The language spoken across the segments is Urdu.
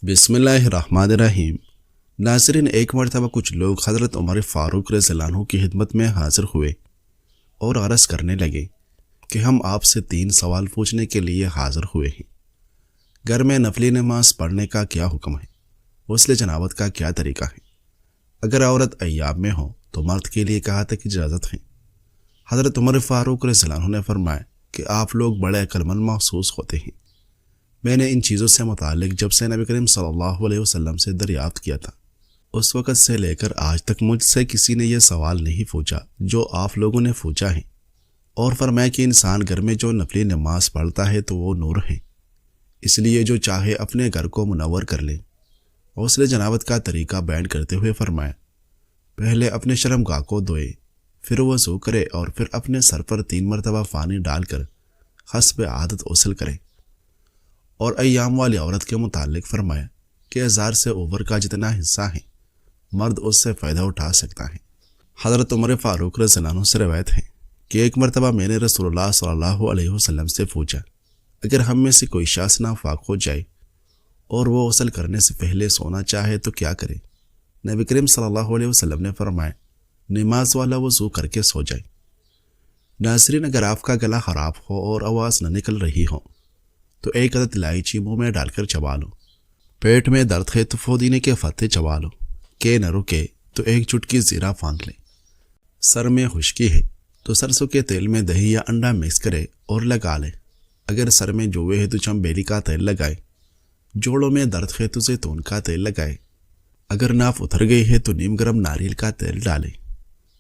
بسم اللہ الرحمن الرحیم۔ ناظرین، ایک مرتبہ کچھ لوگ حضرت عمر فاروق رضی اللہ عنہ کی خدمت میں حاضر ہوئے اور عرض کرنے لگے کہ ہم آپ سے 3 سوال پوچھنے کے لیے حاضر ہوئے ہیں۔ گھر میں نفلی نماز پڑھنے کا کیا حکم ہے؟ غسل جنابت کا کیا طریقہ ہے؟ اگر عورت ایام میں ہو تو مرد کے لیے کہاں تک اجازت ہے؟ حضرت عمر فاروق رضی اللہ عنہ نے فرمایا کہ آپ لوگ بڑے عقلمند محسوس ہوتے ہیں۔ میں نے ان چیزوں سے متعلق جب سے نبی کریم صلی اللہ علیہ وسلم سے دریافت کیا تھا، اس وقت سے لے کر آج تک مجھ سے کسی نے یہ سوال نہیں پوچھا جو آپ لوگوں نے پوچھا ہے، اور فرمایا کہ انسان گھر میں جو نفلی نماز پڑھتا ہے تو وہ نور ہے، اس لیے جو چاہے اپنے گھر کو منور کر لے۔ غسل جنابت کا طریقہ بیان کرتے ہوئے فرمایا، پہلے اپنے شرمگاہ کو دھوئے، پھر وضو کرے اور پھر اپنے سر پر 3 مرتبہ پانی ڈال کر حسب عادت غسل کرے۔ اور ایام والی عورت کے متعلق فرمایا کہ ازار سے اوپر کا جتنا حصہ ہے مرد اس سے فائدہ اٹھا سکتا ہے۔ حضرت عمر فاروق رضی اللہ عنہ سے روایت ہے کہ ایک مرتبہ میں نے رسول اللہ صلی اللہ علیہ وسلم سے پوچھا، اگر ہم میں سے کوئی شخص ناپاک ہو جائے اور وہ غسل کرنے سے پہلے سونا چاہے تو کیا کرے؟ نبی کریم صلی اللہ علیہ وسلم نے فرمایا، نماز والا وضو کر کے سو جائے۔ ناظرین، اگر آپ کا گلا خراب ہو اور آواز نہ نکل رہی ہو تو 1 عدد الائچی منہ میں ڈال کر چبا لو۔ پیٹ میں درد ہے تو پودینے کے پتے چبا لو۔ کہ نہ رکے تو 1 چٹکی زیرہ پھونک لے۔ سر میں خشکی ہے تو سرسوں کے تیل میں دہی یا انڈا مکس کرے اور لگا لے۔ اگر سر میں جوے ہے تو چمبیلی کا تیل لگائے۔ جوڑوں میں درد ہے تو زیتون کا تیل لگائے۔ اگر ناف اتر گئی ہے تو نیم گرم ناریل کا تیل ڈالے۔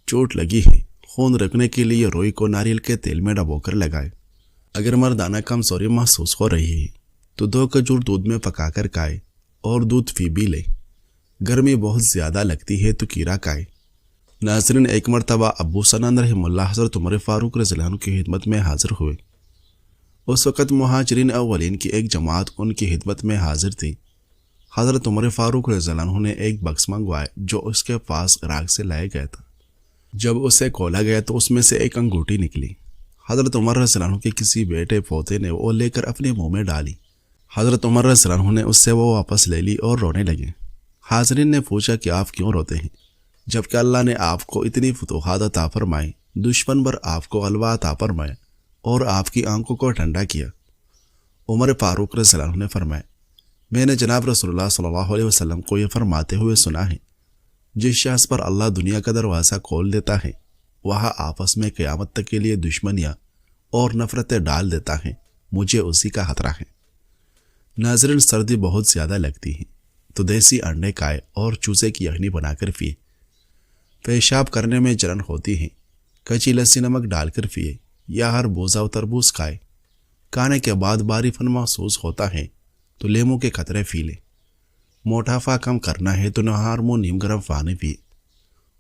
چوٹ لگی ہے، خون رکنے کے لیے روئی کو ناریل کے تیل میں ڈبو کر لگائے۔ اگر مردانہ کمزوری محسوس ہو رہی ہے تو 2 کھجور دودھ میں پکا کر کھائے اور دودھ پی بھی لے۔ گرمی بہت زیادہ لگتی ہے تو کیرا کھائے۔ ناظرین، ایک مرتبہ ابو سنان رحمہ اللہ حضرت عمر فاروق رضی اللہ عنہ کی خدمت میں حاضر ہوئے۔ اس وقت مہاجرین اولین کی ایک جماعت ان کی خدمت میں حاضر تھی۔ حضرت عمر فاروق رضی اللہ عنہ نے ایک بکس منگوایا جو اس کے پاس عراق سے لایا گیا تھا۔ جب اسے کھولا گیا تو اس میں سے ایک انگوٹھی نکلی۔ حضرت عمر رضی اللہ عنہ کے کسی بیٹے پوتے نے وہ لے کر اپنے منہ میں ڈالی۔ حضرت عمر رضی اللہ عنہ نے اس سے وہ واپس لے لی اور رونے لگے۔ حاضرین نے پوچھا کہ آپ کیوں روتے ہیں جبکہ اللہ نے آپ کو اتنی فتوحات عطا فرمائی، دشمن پر آپ کو غلبہ عطا فرمایا اور آپ کی آنکھوں کو ٹھنڈا کیا؟ عمر فاروق رضی اللہ عنہ نے فرمایا، میں نے جناب رسول اللہ صلی اللہ علیہ وسلم کو یہ فرماتے ہوئے سنا ہے، جس شخص پر اللہ دنیا کا دروازہ کھول دیتا ہے وہاں آپس میں قیامت تک کے لیے دشمنیاں اور نفرتیں ڈال دیتا ہے، مجھے اسی کا خطرہ ہے۔ ناظرین، سردی بہت زیادہ لگتی ہے تو دیسی انڈے کھائے اور چوزے کی یخنی بنا کر پیے۔ پیشاب کرنے میں جلن ہوتی ہے، کچی لسی نمک ڈال کر پیے یا ہر بوزہ و تربوز کھائے۔ کھانے کے بعد باری پن محسوس ہوتا ہے تو لیمو کے قطرے پی لے۔ موٹافا کم کرنا ہے تو نہار منہ نیم گرم پانی پیے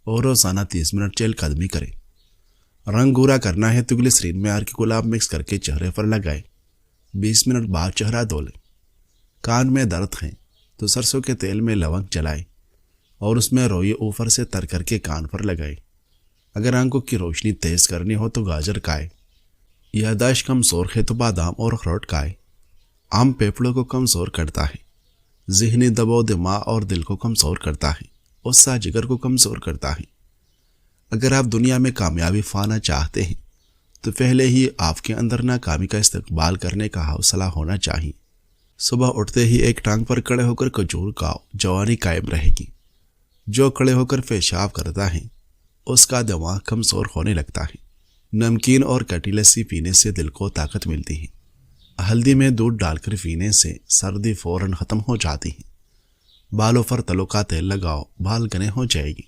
اور روزانہ 30 منٹ چہل قدمی کرے۔ رنگ گورا کرنا ہے تو گلیسرین میں کی گلاب مکس کر کے چہرے پر لگائے، 20 منٹ بعد چہرہ دھو لے۔ کان میں درد ہے تو سرسوں کے تیل میں لونگ جلائے اور اس میں روئی اوپر سے تر کر کے کان پر لگائے۔ اگر آنکھوں کی روشنی تیز کرنی ہو تو گاجر کھائے۔ یادداشت کمزور ہے تو بادام اور اخروٹ کھائے۔ آم پھیپھڑوں کو کمزور کرتا ہے، ذہنی دباؤ دماغ اور دل کو کمزور کرتا ہے، غصہ جگر کو کمزور کرتا ہے۔ اگر آپ دنیا میں کامیابی پانا چاہتے ہیں تو پہلے ہی آپ کے اندر ناکامی کا استقبال کرنے کا حوصلہ ہونا چاہیے۔ صبح اٹھتے ہی ایک ٹانگ پر کھڑے ہو کر کھجور کھاؤ، جوانی قائم رہے گی۔ جو کھڑے ہو کر پیشاب کرتا ہے اس کا دماغ کمزور ہونے لگتا ہے۔ نمکین اور کھٹی لسی پینے سے دل کو طاقت ملتی ہے۔ ہلدی میں دودھ ڈال کر پینے سے سردی فوراً ختم ہو جاتی ہے۔ بالوں پر تلوں کا تیل لگاؤ، بال گھنے ہو جائے گی۔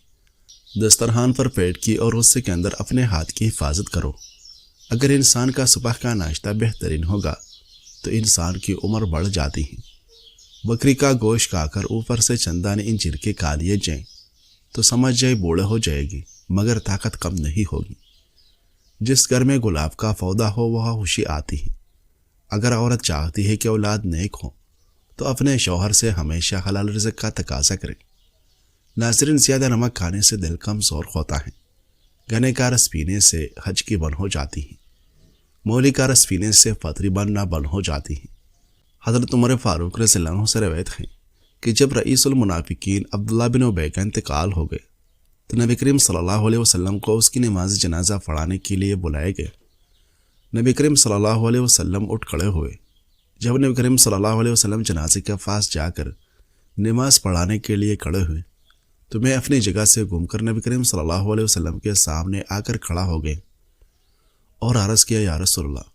دسترخوان پر پیٹ کی اور غصے کے اندر اپنے ہاتھ کی حفاظت کرو۔ اگر انسان کا صبح کا ناشتہ بہترین ہوگا تو انسان کی عمر بڑھ جاتی ہے۔ بکری کا گوشت کھا کر اوپر سے چندانے انجیر کے کھا لیے جائیں تو سمجھ جائے بوڑھے ہو جائے گی مگر طاقت کم نہیں ہوگی۔ جس گھر میں گلاب کا پودا ہو وہاں خوشی آتی ہے۔ اگر عورت چاہتی ہے کہ اولاد نیک ہو تو اپنے شوہر سے ہمیشہ حلال رزق کا تقاضا کرے۔ ناظرین، زیادہ نمک کھانے سے دل کمزور ہوتا ہے۔ گنے کا رس پینے سے حج کی بن ہو جاتی ہے۔ مولی کا رس پینے سے فطری بننا بن ہو جاتی ہے۔ حضرت عمر فاروق رضی اللہ عنہ سے روایت ہے کہ جب رئیس المنافقین عبداللہ بن ابی کا انتقال ہو گئے تو نبی کریم صلی اللہ علیہ وسلم کو اس کی نماز جنازہ پڑھانے کے لیے بلائے گئے۔ نبی کریم صلی اللہ علیہ وسلم اٹھ کھڑے ہوئے۔ جب نبی کریم صلی اللہ علیہ وسلم جنازے کے پاس جا کر نماز پڑھانے کے لیے کھڑے ہوئے تو میں اپنی جگہ سے گھوم کر نبی کریم صلی اللہ علیہ وسلم کے سامنے آ کر کھڑا ہو گئے اور عرض کیا، یا رسول اللہ،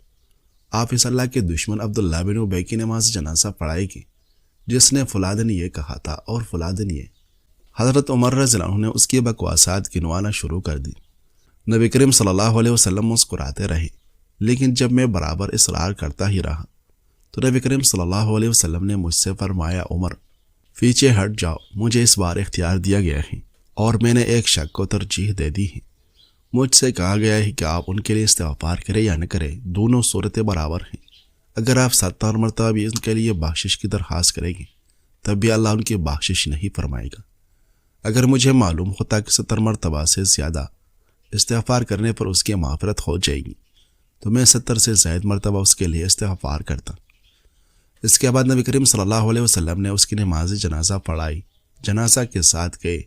آپ اس اللہ کے دشمن عبداللہ بن ابی کی نماز جنازہ پڑھائے گی جس نے فلاں دن یہ کہا تھا اور فلاں دن یہ۔ حضرت عمر رضی اللہ عنہ نے اس کی بکواسات گنوانا شروع کر دی۔ نبی کریم صلی اللہ علیہ وسلم مسکراتے رہے، لیکن جب میں برابر اصرار کرتا ہی رہا تو نبی کریم صلی اللہ علیہ وسلم نے مجھ سے فرمایا، عمر پیچھے ہٹ جاؤ، مجھے اس بار اختیار دیا گیا ہے اور میں نے ایک شخص کو ترجیح دے دی ہے۔ مجھ سے کہا گیا ہے کہ آپ ان کے لیے استغفار کریں یا نہ کریں، دونوں صورتیں برابر ہیں۔ اگر آپ 70 مرتبہ بھی ان کے لیے بخشش کی درخواست کریں گے تب بھی اللہ ان کی بخشش نہیں فرمائے گا۔ اگر مجھے معلوم ہوتا کہ 70 مرتبہ سے زیادہ استغفار کرنے پر اس کی مغفرت ہو جائے گی تو میں 70 سے زائد مرتبہ اس کے لیے استغفار کرتا۔ اس کے بعد نبی کریم صلی اللہ علیہ وسلم نے اس کی نماز جنازہ پڑھائی، جنازہ کے ساتھ گئے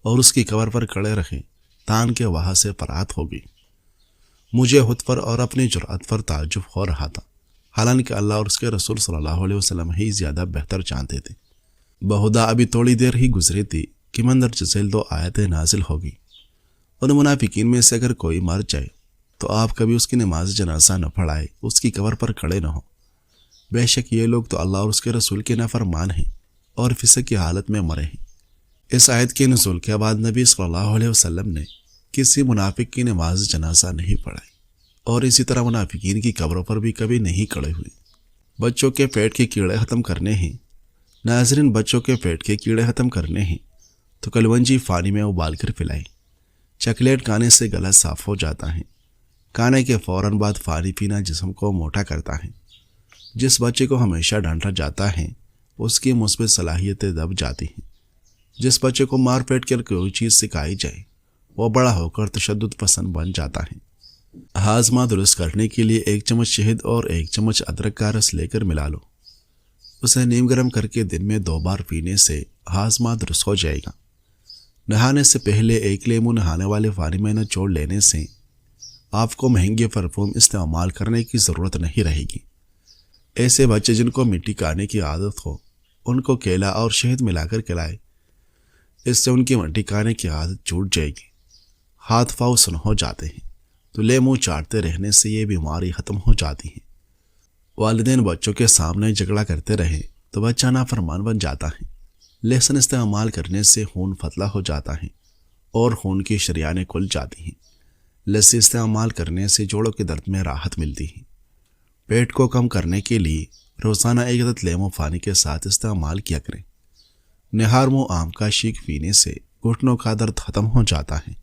اور اس کی قبر پر کھڑے رہے تان کے وہاں سے فرات ہو گئی۔ مجھے خود پر اور اپنی جرأت پر تعجب ہو رہا تھا، حالانکہ اللہ اور اس کے رسول صلی اللہ علیہ وسلم ہی زیادہ بہتر جانتے تھے۔ بہدا ابھی تھوڑی دیر ہی گزری تھی کہ مندرجہ ذیل 2 آیتیں نازل ہو گئی۔ ان منافقین میں سے اگر کوئی مر جائے تو آپ کبھی اس کی نماز جنازہ نہ پڑھائے، اس کی قبر پر کھڑے نہ ہو۔ بے شک یہ لوگ تو اللہ اور اس کے رسول کے نافرمان ہیں اور فسق کی حالت میں مرے ہیں۔ اس آیت کے نزول کے بعد نبی صلی اللہ علیہ وسلم نے کسی منافق کی نماز جنازہ نہیں پڑھائی اور اسی طرح منافقین کی قبروں پر بھی کبھی نہیں کھڑے ہوئے۔ بچوں کے پیٹ کے کیڑے ختم کرنے ہیں۔ ناظرین، بچوں کے پیٹ کے کیڑے ختم کرنے ہیں تو کلونجی پانی میں ابال کر پلائیں۔ چاکلیٹ کھانے سے گلا صاف ہو جاتا ہے۔ کھانے کے فوراً بعد پانی پینا جسم کو موٹا کرتا ہے۔ جس بچے کو ہمیشہ ڈانٹا جاتا ہے اس کی مثبت صلاحیتیں دب جاتی ہیں۔ جس بچے کو مار پیٹ کر کوئی چیز سکھائی جائے وہ بڑا ہو کر تشدد پسند بن جاتا ہے۔ ہاضمہ درست کرنے کے لیے 1 چمچ شہد اور 1 چمچ ادرک کا رس لے کر ملا لو۔ اسے نیم گرم کر کے دن میں 2 بار پینے سے ہاضمہ درست ہو جائے گا۔ نہانے سے پہلے 1 لیمو نہانے والے پانی میں نچوڑ لینے سے آپ کو مہنگے پرفیوم استعمال کرنے کی ضرورت نہیں رہے گی۔ ایسے بچے جن کو مٹی کھانے کی عادت ہو ان کو کیلا اور شہد ملا کر کھلائے، اس سے ان کی مٹی کھانے کی عادت چھوٹ جائے گی۔ ہاتھ پاؤں سن ہو جاتے ہیں تو لیمو چاٹتے رہنے سے یہ بیماری ختم ہو جاتی ہے۔ والدین بچوں کے سامنے جھگڑا کرتے رہے تو بچہ نافرمان بن جاتا ہے۔ لہسن استعمال کرنے سے خون پتلا ہو جاتا ہے اور خون کی شریانیں کھل جاتی ہیں۔ لسی استعمال کرنے سے جوڑوں کے درد میں راحت ملتی ہے۔ پیٹ کو کم کرنے کے لیے روزانہ 1 عدد لیمو پانی کے ساتھ استعمال کیا کریں۔ نہار منہ آم کا شیک پینے سے گھٹنوں کا درد ختم ہو جاتا ہے۔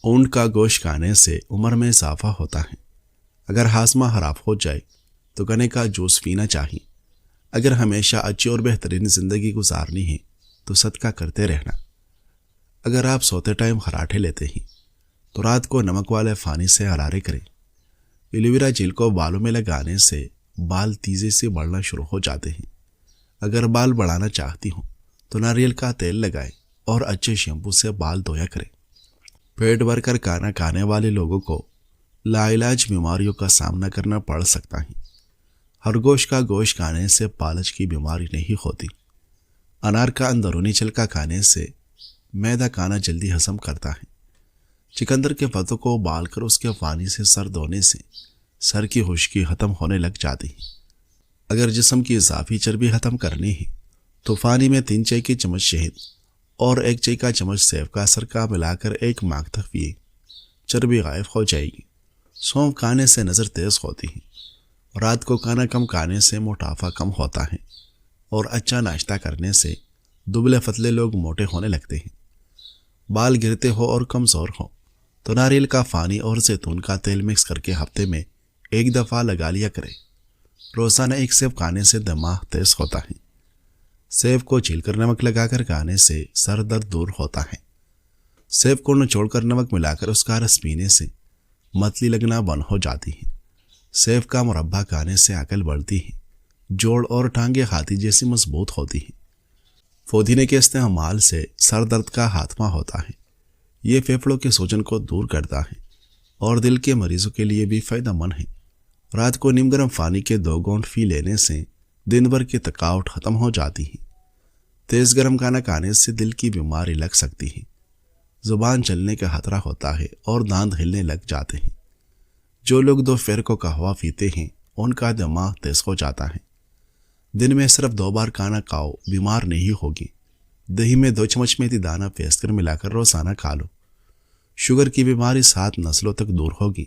اونٹ کا گوشت کھانے سے عمر میں اضافہ ہوتا ہے۔ اگر ہاضمہ خراب ہو جائے تو گنے کا جوس پینا چاہیے۔ اگر ہمیشہ اچھی اور بہترین زندگی گزارنی ہے تو صدقہ کرتے رہنا۔ اگر آپ سوتے ٹائم خراٹے لیتے ہیں تو رات کو نمک والے پانی سے غرارے کریں۔ ایلوویرا جیل کو بالوں میں لگانے سے بال تیزی سے بڑھنا شروع ہو جاتے ہیں۔ اگر بال بڑھانا چاہتی ہوں تو ناریل کا تیل لگائیں اور اچھے شیمپو سے بال دھویا کریں۔ پیٹ بھر کر کھانا کھانے والے لوگوں کو لاعلاج بیماریوں کا سامنا کرنا پڑ سکتا ہے۔ خرگوش کا گوشت کھانے سے پالج کی بیماری نہیں ہوتی۔ انار کا اندرونی چھلکا کھانے سے معدہ کھانا جلدی ہضم کرتا ہے۔ چکندر کے پتوں کو ابال کر اس کے پانی سے سر دھونے سے سر کی خشکی ختم ہونے لگ جاتی ہے۔ اگر جسم کی اضافی چربی ختم کرنی ہے تو پانی میں 3 چائے کی چمچ شہد اور 1 چائے کا چمچ سیب کا سرکہ ملا کر 1 ماہ تک پیے، چربی غائب ہو جائے گی۔ سونف کھانے سے نظر تیز ہوتی ہے۔ رات کو کھانا کم کھانے سے موٹاپا کم ہوتا ہے اور اچھا ناشتہ کرنے سے دبلے پتلے لوگ موٹے ہونے لگتے ہیں۔ بال گرتے ہو اور کمزور ہو تو ناریل کا پانی اور زیتون کا تیل مکس کر کے ہفتے میں 1 دفعہ لگا لیا کرے۔ روزانہ 1 سیب کھانے سے دماغ تیز ہوتا ہے۔ سیب کو چھیل کر نمک لگا کر کھانے سے سر درد دور ہوتا ہے۔ سیب کو نچوڑ کر نمک ملا کر اس کا رس پینے سے متلی لگنا بند ہو جاتی ہے۔ سیب کا مربع کھانے سے عقل بڑھتی ہے۔ جوڑ اور ٹانگیں ہاتھی جیسی مضبوط ہوتی ہیں۔ پودینے کے استعمال سے سر درد کا خاتمہ ہوتا ہے۔ یہ پھیپھڑوں کے سوجن کو دور کرتا ہے اور دل کے مریضوں کے لیے بھی فائدہ مند ہے۔ رات کو نیم گرم پانی کے 2 گھونٹ پی لینے سے دن بھر کی تھکاوٹ ختم ہو جاتی ہے۔ تیز گرم کھانا کھانے سے دل کی بیماری لگ سکتی ہے، زبان چلنے کا خطرہ ہوتا ہے اور دانت ہلنے لگ جاتے ہیں۔ جو لوگ دوپہر کو قہوہ پیتے ہیں ان کا دماغ تیز ہو جاتا ہے۔ دن میں صرف 2 بار کھانا کھاؤ، بیمار نہیں ہوگی۔ دہی میں 2 چمچ میتھی دانہ پیس کر ملا کر روزانہ کھا لو۔ شوگر کی بیماری 7 نسلوں تک دور ہوگی۔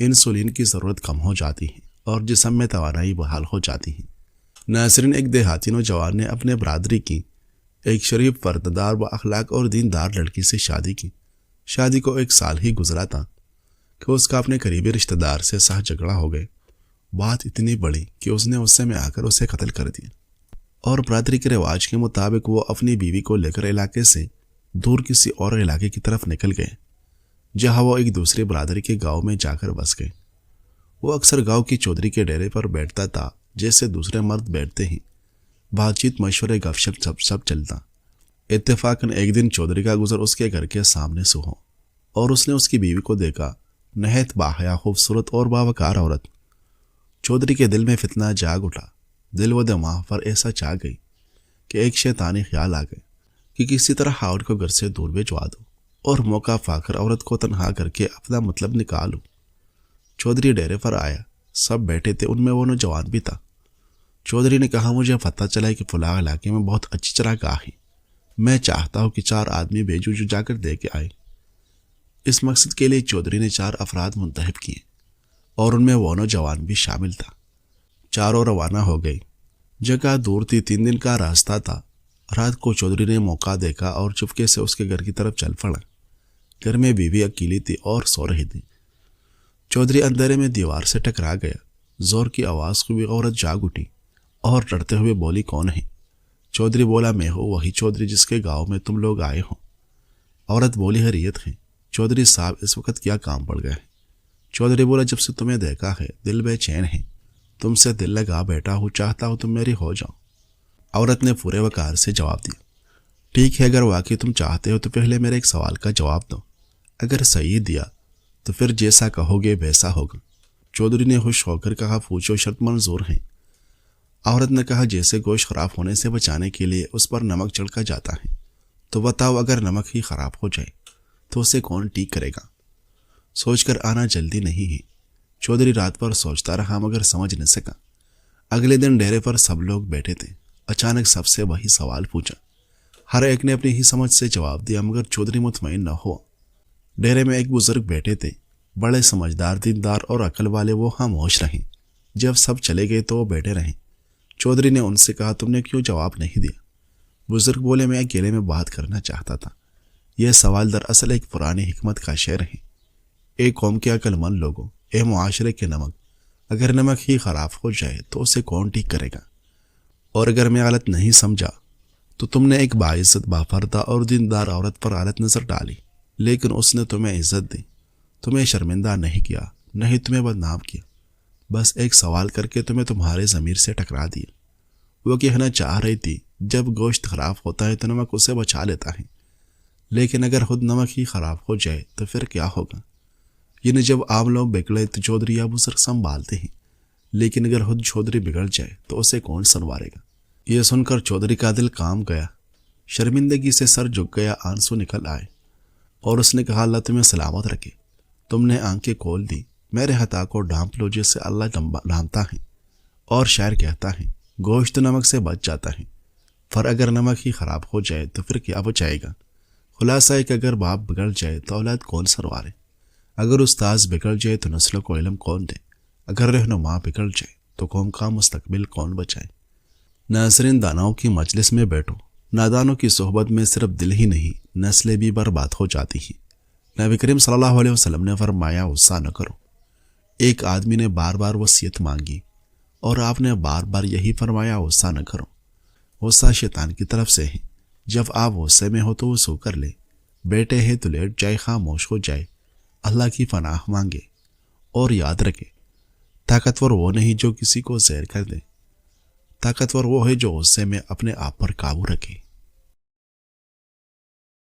انسولین کی ضرورت کم ہو جاتی ہے اور جسم میں توانائی بحال ہو جاتی ہے۔ ناظرین، ایک دیہاتی نوجوان نے اپنے برادری کی ایک شریف، پردہ با اخلاق اور دیندار لڑکی سے شادی کی۔ شادی کو 1 سال ہی گزرا تھا کہ اس کا اپنے قریبی رشتہ دار سے سخت جھگڑا ہو گئے۔ بات اتنی بڑی کہ اس نے غصے میں آ کر اسے قتل کر دیا، اور برادری کے رواج کے مطابق وہ اپنی بیوی کو لے کر علاقے سے دور کسی اور علاقے کی طرف نکل گئے، جہاں وہ ایک دوسری برادری کے گاؤں میں جا کر بس گئے۔ وہ اکثر گاؤں کی چودھری کے ڈیرے پر بیٹھتا تھا جیسے دوسرے مرد بیٹھتے ہیں۔ بات چیت، مشورے، گپ شپ سب چلتا۔ اتفاقاً ایک دن چودھری کا گزر اس کے گھر کے سامنے سے ہو اور اس نے اس کی بیوی کو دیکھا، نہایت باحیا، خوبصورت اور باوقار عورت۔ چودھری کے دل میں فتنہ جاگ اٹھا۔ دل و دماغ پر ایسا چاہ گئی کہ ایک شیطانی خیال آ گئے کہ کسی طرح عورت کو گھر سے دور بھجوا دو اور موقع پا کر عورت کو تنہا کر کے اپنا مطلب نکالو۔ چودھری ڈیرے پر آیا، سب بیٹھے تھے، ان میں وہ نوجوان بھی تھا۔ چودھری نے کہا، مجھے پتہ چلا کہ فلاں علاقے میں بہت اچھی چراگاہ ہے، میں چاہتا ہوں کہ 4 آدمی بھیجو جو جا کر دے کے آئے۔ اس مقصد کے لیے چودھری نے 4 افراد منتخب کیے اور ان میں وہ نوجوان بھی شامل تھا۔ چاروں روانہ ہو گئے۔ جگہ دور تھی، 3 دن کا راستہ تھا۔ رات کو چودھری نے موقع دیکھا اور چپکے سے اس کے گھر کی طرف چل پڑا۔ گھر میں بیوی اکیلی تھی اور سو رہی تھی۔ چودھری اندھیرے میں دیوار سے ٹکرا گیا۔ زور کی آواز ہوئی، عورت جاگ اٹھی اور ڈرتے ہوئے بولی، کون ہے؟ چودھری بولا، میں ہوں، وہی چودھری جس کے گاؤں میں تم لوگ آئے ہو۔ عورت بولی، خیریت ہے؟ چودھری صاحب، اس وقت کیا کام پڑ گئے؟ چودھری بولا، جب سے تمہیں دیکھا ہے دل بے چین ہے، تم سے دل لگا بیٹھا ہوں، چاہتا ہوں تم میری ہو جاؤ۔ عورت نے پورے وقار سے جواب دیا، ٹھیک ہے، اگر واقعی تم چاہتے ہو تو پہلے میرے ایک سوال کا جواب دو، اگر صحیح دیا تو پھر جیسا کہو گے ویسا ہوگا۔ چودھری نے خوش ہو کر کہا، پوچھو، شرط منظور ہے۔ عورت نے کہا، جیسے گوشت خراب ہونے سے بچانے کے لیے اس پر نمک چھڑکا جاتا ہے، تو بتاؤ اگر نمک ہی خراب ہو جائے تو اسے کون ٹھیک کرے گا؟ سوچ کر آنا جلدی نہیں ہے۔ چودھری رات پر سوچتا رہا مگر سمجھ نہ سکا۔ اگلے دن ڈیرے پر سب لوگ بیٹھے تھے۔ اچانک سب سے وہی سوال پوچھا۔ ہر ایک نے اپنی ہی سمجھ سے جواب دیا مگر چودھری مطمئن نہ ہوا۔ ڈیرے میں ایک بزرگ بیٹھے تھے، بڑے سمجھدار، دیندار اور عقل والے۔ وہ خاموش رہے۔ جب سب چلے گئے تو وہ بیٹھے رہے۔ چودھری نے ان سے کہا، تم نے کیوں جواب نہیں دیا؟ بزرگ بولے، میں اکیلے میں بات کرنا چاہتا تھا۔ یہ سوال دراصل ایک پرانی حکمت کا شعر ہے۔ اے قوم کے عقل مند لوگوں، اے معاشرے کے نمک، اگر نمک ہی خراب ہو جائے تو اسے کون ٹھیک کرے گا؟ اور اگر میں غلط نہیں سمجھا تو تم نے ایک باعزت، باپردہ اور دیندار عورت پر غلط نظر ڈالی، لیکن اس نے تمہیں عزت دی، تمہیں شرمندہ نہیں کیا، نہ ہی تمہیں بدنام کیا، بس ایک سوال کر کے تمہیں تمہارے ضمیر سے ٹکرا دیا۔ وہ کہنا چاہ رہی تھی، جب گوشت خراب ہوتا ہے تو نمک اسے بچا لیتا ہے، لیکن اگر خود نمک ہی خراب ہو جائے تو پھر کیا ہوگا؟ یعنی جب عام لوگ بگڑے تو چودھری یا بزرگ سنبھالتے ہیں، لیکن اگر خود چودھری بگڑ جائے تو اسے کون سنوارے گا؟ یہ سن کر چودھری کا دل کام گیا، شرمندگی سے سر جھک گیا، آنسو نکل آئے، اور اس نے کہا، اللہ تمہیں سلامت رکھے، تم نے آنکھیں کھول دی، میرے خطا کو ڈھانپ لو جیسے اللہ ڈھانپتا ہے۔ اور شاعر کہتا ہے، گوشت نمک سے بچ جاتا ہے، پر اگر نمک ہی خراب ہو جائے تو پھر کیا بچائے گا؟ خلاصہ ہے کہ اگر باپ بگڑ جائے تو اولاد کون سنوارے؟ اگر استاذ بگڑ جائے تو نسلوں کو علم کون دے؟ اگر رہنما بگڑ جائے تو قوم کا مستقبل کون بچائے؟ ناظرین، داناؤں کی مجلس میں بیٹھو، نادانوں کی صحبت میں صرف دل ہی نہیں نسلیں بھی برباد ہو جاتی ہیں۔ نبی کریم صلی اللہ علیہ وسلم نے فرمایا، غصہ نہ کرو۔ ایک آدمی نے بار بار وصیت مانگی اور آپ نے بار بار یہی فرمایا، غصہ نہ کرو۔ غصہ شیطان کی طرف سے ہے، جب آپ غصے میں ہو تو وہ سو کر لے، بیٹھے ہیں تو لیٹ جائے، خاموش ہو جائے، اللہ کی پناہ مانگے، اور یاد رکھے، طاقتور وہ نہیں جو کسی کو زیر کر دے، طاقتور وہ ہے جو غصے میں اپنے آپ پر قابو رکھے۔